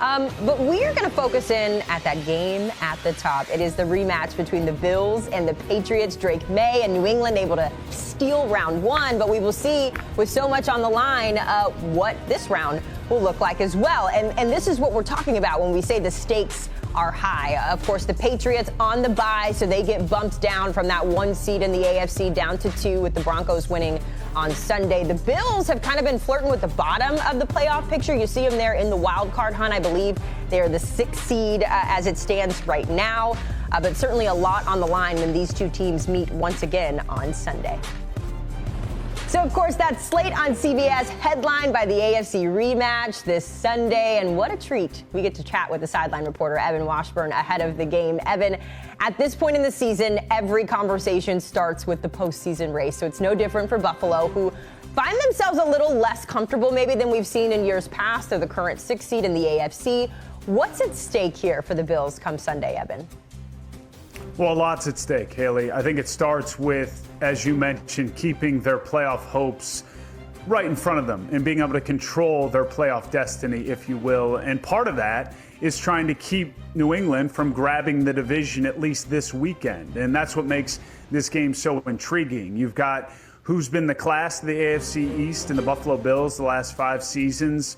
But we are going to focus in at that game at the top. It is the rematch between the Bills and the Patriots. Drake Maye and New England able to steal round one, but we will see with so much on the line what this round will look like as well. And this is what we're talking about when we say the stakes are high. Of course, the Patriots on the bye, so they get bumped down from that 1 seed in the AFC down to 2 with the Broncos winning on Sunday. The Bills have kind of been flirting with the bottom of the playoff picture. You see them there in the wild card hunt. I believe they are the 6th seed as it stands right now. But certainly a lot on the line when these two teams meet once again on Sunday. So, of course, that slate on CBS headlined by the AFC rematch this Sunday. And what a treat. We get to chat with the sideline reporter, Evan Washburn, ahead of the game. Evan, at this point in the season, every conversation starts with the postseason race. So it's no different for Buffalo, who find themselves a little less comfortable maybe than we've seen in years past. They're the current 6th seed in the AFC. What's at stake here for the Bills come Sunday, Evan? Well, lots at stake, Haley. I think it starts with, as you mentioned, keeping their playoff hopes right in front of them and being able to control their playoff destiny, if you will. And part of that is trying to keep New England from grabbing the division at least this weekend. And that's what makes this game so intriguing. You've got who's been the class of the AFC East and the Buffalo Bills the last 5 seasons,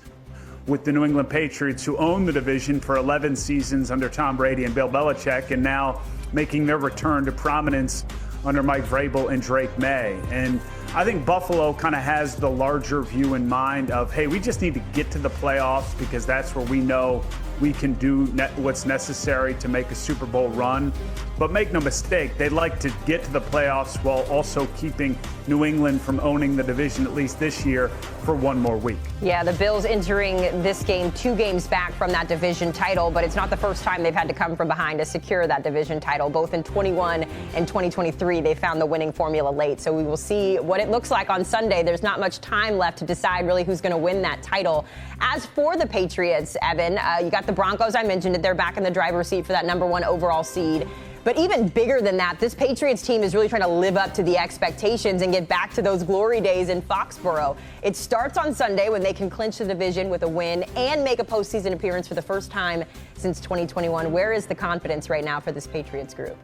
with the New England Patriots, who own the division for 11 seasons under Tom Brady and Bill Belichick, and now making their return to prominence under Mike Vrabel and Drake Maye. And I think Buffalo kind of has the larger view in mind of, hey, we just need to get to the playoffs because that's where we know we can do what's necessary to make a Super Bowl run. But make no mistake, they'd like to get to the playoffs while also keeping New England from owning the division, at least this year, for 1 more week. Yeah, the Bills entering this game 2 games back from that division title, but it's not the first time they've had to come from behind to secure that division title. Both in 21 and 2023, they found the winning formula late. So we will see what it looks like on Sunday. There's not much time left to decide really who's going to win that title. As for the Patriots, Evan, you got the Broncos. I mentioned it. They're back in the driver's seat for that number 1 overall seed. But even bigger than that, this Patriots team is really trying to live up to the expectations and get back to those glory days in Foxborough. It starts on Sunday when they can clinch the division with a win and make a postseason appearance for the first time since 2021. Where is the confidence right now for this Patriots group?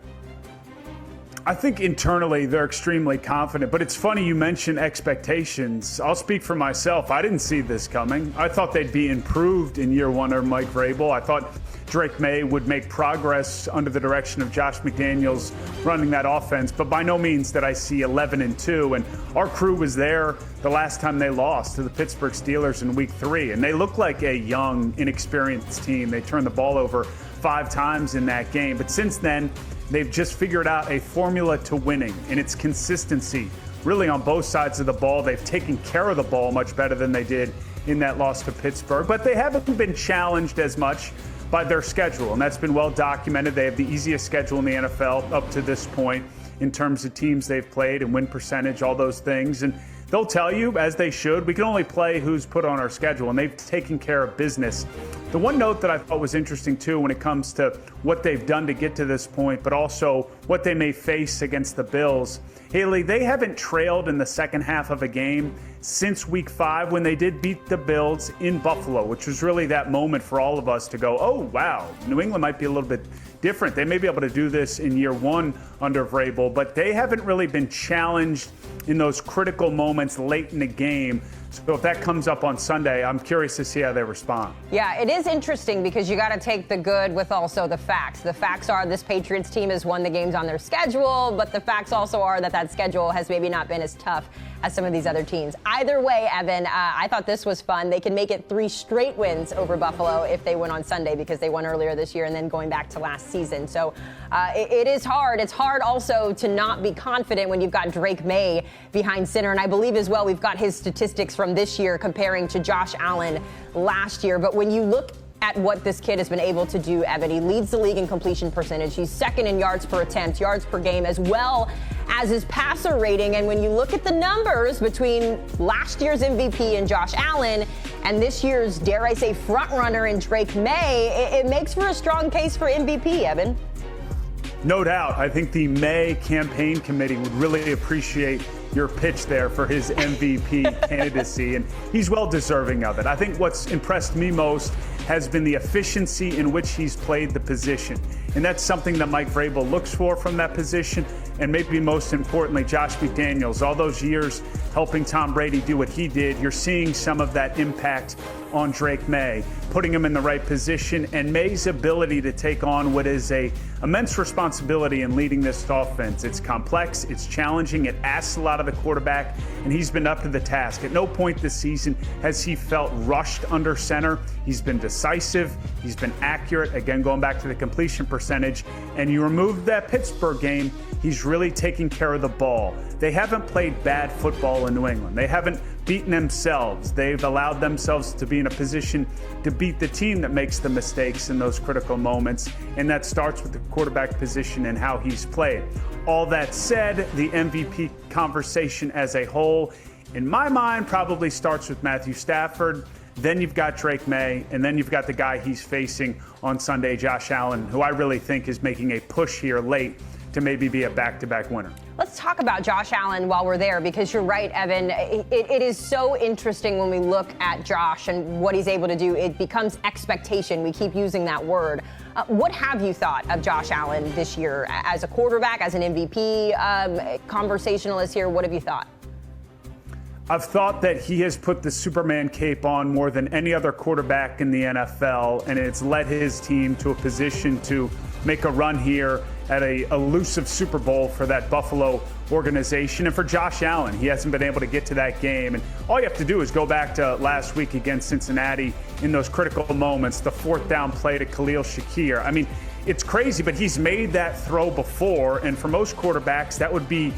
I think internally they're extremely confident, but it's funny you mention expectations. I'll speak for myself. I didn't see this coming. I thought they'd be improved in year 1 under Mike Vrabel. I thought Drake Maye would make progress under the direction of Josh McDaniels running that offense, but by no means did I see 11-2. And our crew was there the last time they lost to the Pittsburgh Steelers in week 3, and they looked like a young, inexperienced team. They turned the ball over 5 times in that game, but since then, they've just figured out a formula to winning, and it's consistency. Really on both sides of the ball. They've taken care of the ball much better than they did in that loss to Pittsburgh, but they haven't been challenged as much by their schedule, and that's been well documented. They have the easiest schedule in the NFL up to this point in terms of teams they've played and win percentage, all those things. And they'll tell you, as they should, we can only play who's put on our schedule, and they've taken care of business. The one note that I thought was interesting, too, when it comes to what they've done to get to this point, but also what they may face against the Bills. Haley, they haven't trailed in the second half of a game since week 5 when they did beat the Bills in Buffalo, which was really that moment for all of us to go, oh, wow, New England might be a little bit different. They may be able to do this in year 1 under Vrabel, but they haven't really been challenged in those critical moments late in the game. So if that comes up on Sunday, I'm curious to see how they respond. Yeah, it is interesting because you got to take the good with also the facts. The facts are this Patriots team has won the games on their schedule, but the facts also are that schedule has maybe not been as tough as some of these other teams. Either way, Evan, I thought this was fun. They can make it 3 straight wins over Buffalo if they win on Sunday because they won earlier this year and then going back to last season. So it is hard. It's hard also to not be confident when you've got Drake Maye behind center. And I believe as well we've got his statistics from this year comparing to Josh Allen last year. But when you look at what this kid has been able to do, Evan, he leads the league in completion percentage. He's 2nd in yards per attempt, yards per game, as well as his passer rating. And when you look at the numbers between last year's MVP and Josh Allen and this year's, dare I say, front runner in Drake Maye, it makes for a strong case for MVP, Evan. No doubt. I think the May campaign committee would really appreciate your pitch there for his MVP candidacy, and he's well deserving of it. I think what's impressed me most has been the efficiency in which he's played the position. And that's something that Mike Vrabel looks for from that position. And maybe most importantly, Josh McDaniels, all those years helping Tom Brady do what he did, you're seeing some of that impact on Drake Maye, putting him in the right position, and Maye's ability to take on what is a immense responsibility in leading this offense. It's complex, it's challenging, it asks a lot of the quarterback, and he's been up to the task. At no point this season has he felt rushed under center. He's been decisive, he's been accurate, again, going back to the completion percentage, and you remove that Pittsburgh game, he's really taking care of the ball. They haven't played bad football in New England. They haven't beaten themselves. They've allowed themselves to be in a position to beat the team that makes the mistakes in those critical moments, and that starts with the quarterback position and how he's played. All that said, the MVP conversation as a whole, in my mind, probably starts with Matthew Stafford. Then you've got Drake Maye, and then you've got the guy he's facing on Sunday, Josh Allen, who I really think is making a push here late to maybe be a back-to-back winner. Let's talk about Josh Allen while we're there, because you're right, Evan. It is so interesting when we look at Josh and what he's able to do. It becomes expectation. We keep using that word. What have you thought of Josh Allen this year as a quarterback, as an MVP conversationalist here? What have you thought? I've thought that he has put the Superman cape on more than any other quarterback in the NFL, and it's led his team to a position to make a run here at a elusive Super Bowl for that Buffalo organization. And for Josh Allen, he hasn't been able to get to that game. And all you have to do is go back to last week against Cincinnati in those critical moments, the fourth down play to Khalil Shakir. I mean, it's crazy, but he's made that throw before. And for most quarterbacks, that would be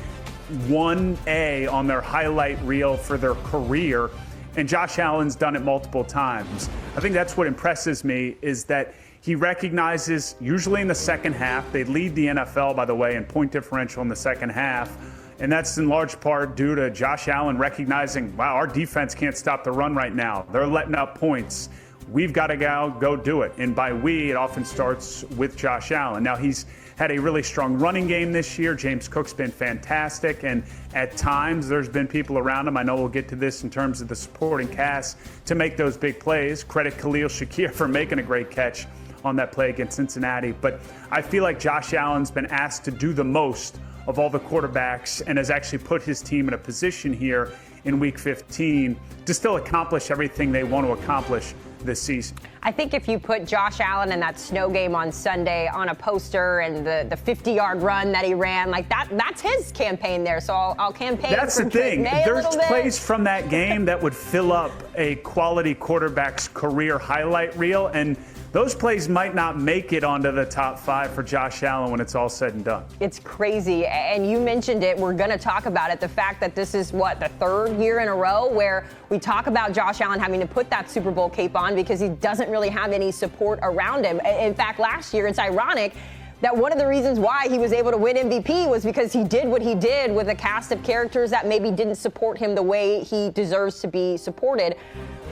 1A on their highlight reel for their career. And Josh Allen's done it multiple times. I think that's what impresses me, is that he recognizes, usually in the second half, they lead the NFL, by the way, in point differential in the second half. And that's in large part due to Josh Allen recognizing, wow, our defense can't stop the run right now. They're letting up points. We've got to go do it. And by we, it often starts with Josh Allen. Now, he's had a really strong running game this year. James Cook's been fantastic. And at times, there's been people around him. I know we'll get to this in terms of the supporting cast to make those big plays. Credit Khalil Shakir for making a great catch on that play against Cincinnati. But I feel like Josh Allen's been asked to do the most of all the quarterbacks and has actually put his team in a position here in Week 15 to still accomplish everything they want to accomplish this season. I think if you put Josh Allen in that snow game on Sunday on a poster and the 50-yard run that he ran, like that's his campaign there. So I'll campaign. That's the thing. There's plays from that game that would fill up a quality quarterback's career highlight reel, and those plays might not make it onto the top 5 for Josh Allen when it's all said and done. It's crazy. And you mentioned it. We're going to talk about it. The fact that this is, the third year in a row where we talk about Josh Allen having to put that Super Bowl cape on because he doesn't really have any support around him. In fact, last year, it's ironic that one of the reasons why he was able to win MVP was because he did what he did with a cast of characters that maybe didn't support him the way he deserves to be supported.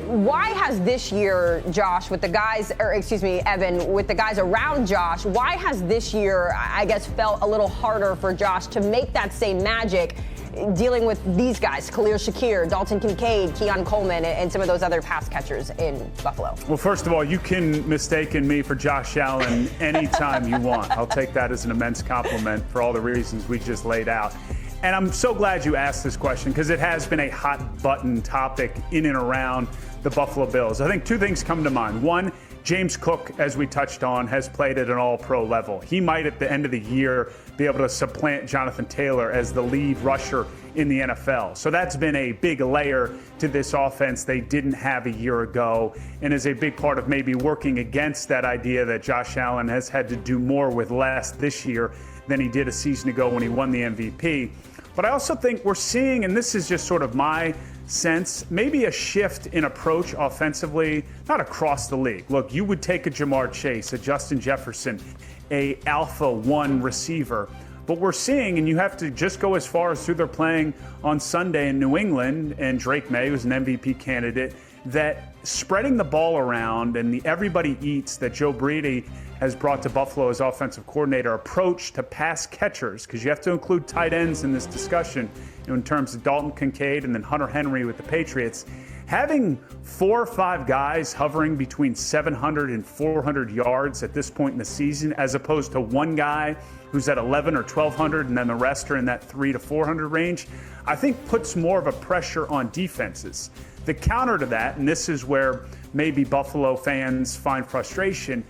Why has this year, Josh, with the guys, Evan, with the guys around Josh, why has this year, I guess, felt a little harder for Josh to make that same magic dealing with these guys, Khalil Shakir, Dalton Kincaid, Keon Coleman, and some of those other pass catchers in Buffalo? Well, first of all, you can mistake me for Josh Allen anytime you want. I'll take that as an immense compliment for all the reasons we just laid out. And I'm so glad you asked this question because it has been a hot button topic in and around the Buffalo Bills. I think two things come to mind. One, James Cook, as we touched on, has played at an all-pro level. He might, at the end of the year, be able to supplant Jonathan Taylor as the lead rusher in the NFL. So that's been a big layer to this offense they didn't have a year ago, and is a big part of maybe working against that idea that Josh Allen has had to do more with less this year than he did a season ago when he won the MVP. But I also think we're seeing, and this is just sort of my sense, maybe a shift in approach offensively, not across the league. Look, you would take a Jamar Chase, a Justin Jefferson, a alpha 1 receiver. But we're seeing, and you have to just go as far as who they're playing on Sunday in New England, and Drake Maye, who's an MVP candidate, that spreading the ball around and the everybody eats that Joe Brady has brought to Buffalo as offensive coordinator approach to pass catchers, because you have to include tight ends in this discussion, in terms of Dalton Kincaid and then Hunter Henry with the Patriots, having 4 or 5 guys hovering between 700 and 400 yards at this point in the season, as opposed to one guy who's at 11 or 1200 and then the rest are in that 300 to 400 range, I think puts more of a pressure on defenses. The counter to that, and this is where maybe Buffalo fans find frustration,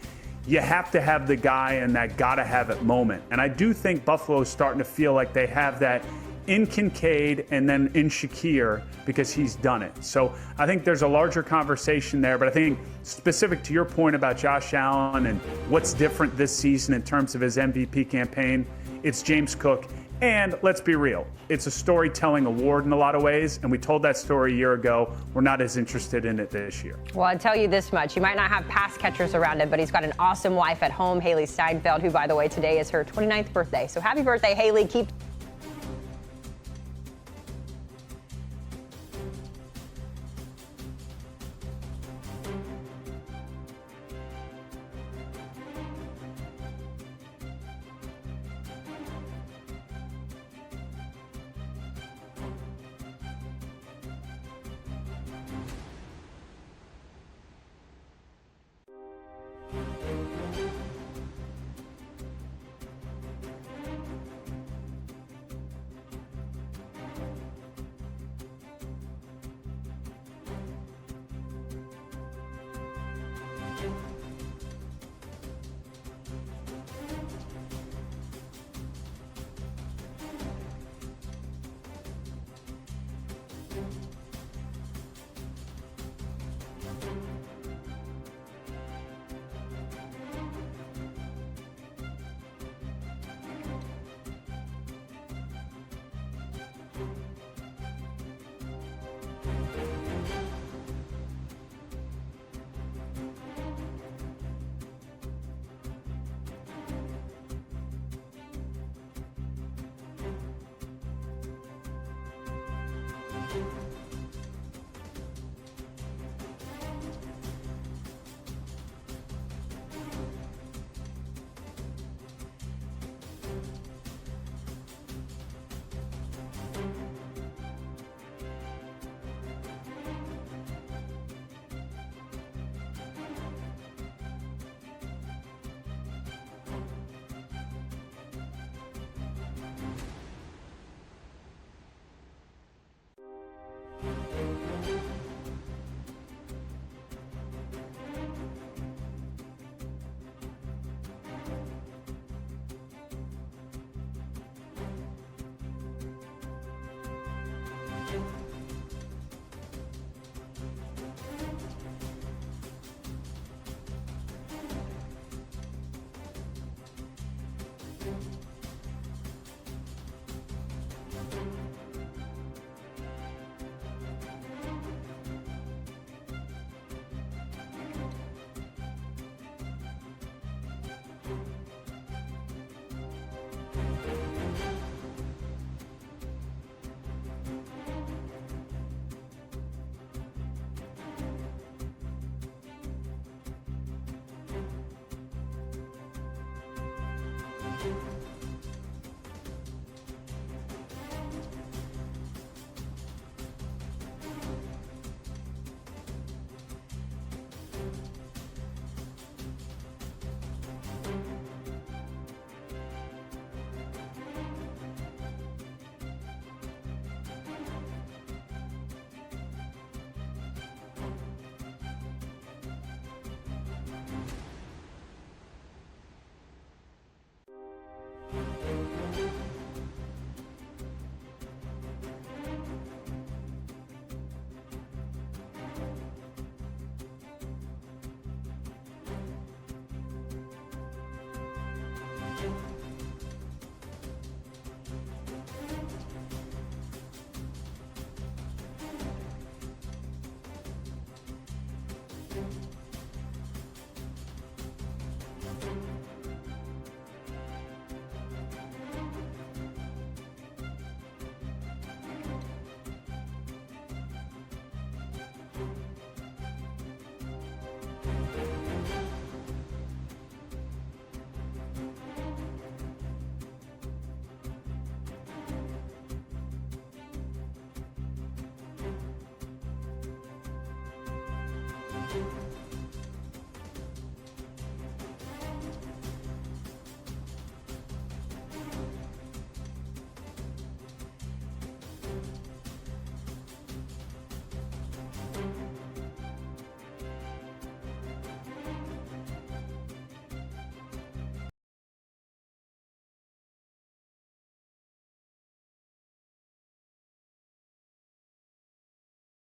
you have to have the guy in that gotta have it moment. And I do think Buffalo's starting to feel like they have that in Kincaid and then in Shakir because he's done it. So I think there's a larger conversation there, but I think specific to your point about Josh Allen and what's different this season in terms of his MVP campaign, it's James Cook. And let's be real, it's a storytelling award in a lot of ways, and we told that story a year ago. We're not as interested in it this year. Well, I'll tell you this much. He might not have pass catchers around him, but he's got an awesome wife at home, Haley Steinfeld, who, by the way, today is her 29th birthday. So happy birthday, Haley. Keep you.